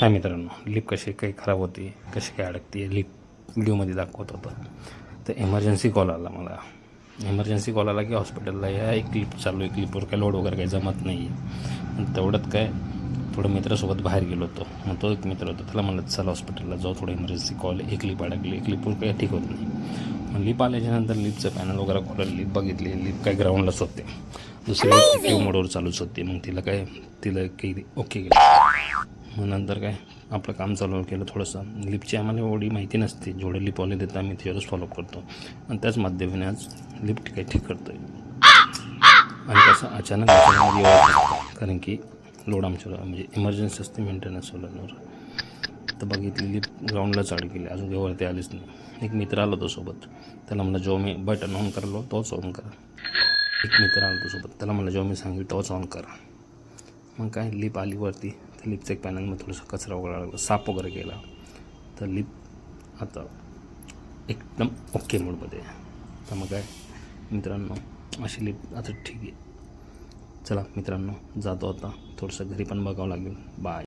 हाय मित्रांनो, लिप कशी काही खराब होती, कशी काय अडकते लिप व्हिडिओमध्ये दाखवत होतं. तर इमर्जन्सी कॉल आला मला. इमर्जन्सी कॉल आला की हॉस्पिटलला या, एक क्लिप चालू आहे, क्लिपवर काय लोड वगैरे काही जमत नाही आहे. तेवढ्यात काय थोडं मित्रासोबत बाहेर गेलो होतो. मग तो एक मित्र होता, त्याला म्हणलं चला हॉस्पिटलला जाऊ, थोडं इमर्जन्सी कॉल आहे, एक लिप अडकली, एक लिपवर काही ठीक होत नाही. मग लिप आल्याच्यानंतर लिपचं पॅनल वगैरे खोललं, लिप बघितली, लिप काय ग्राउंडलाच होते, दुसरी ॲक्टिव्ह मोडवर चालूच होती. मग तिला काही ओके केलं. मग नंतर काय आपलं काम चालू केलं. थोडंसं लिपची आम्हाला एवढी माहिती नसते, जेवढे लिपवाले देतात आम्ही त्याच्यावरच फॉलो करतो आणि त्याच माध्यमाने आज लिफ्ट काही ठीक करतो आहे. आणि कसं अचानक कारण की लोड आमच्यावर म्हणजे इमर्जन्सी असते मेंटेनन्स सोलरवर. तर बघितली लिप ग्राउंडला चालू केली, अजून जेव्हा आलीच नाही. एक मित्र आला तो सोबत, त्याला म्हणलं जेव्हा मी बटन ऑन करलो तोच ऑन करा. एक मित्र आला तो सोबत, त्याला म्हणलं जेव्हा मी सांगितलं तोच ऑन करा. मग काय लिप आली वरती, तर लिपचं एक पॅनलमध्ये थोडंसं कचरा वगैरे लागला, साप वगैरे गेला. तर लिप आता एकदम ओके मोडमध्ये आहे. तर मग काय मित्रांनो, अशी लिप आता ठीक आहे. चला मित्रांनो, जातो आता, थोडंसं घरी पण बघावं लागेल. बाय.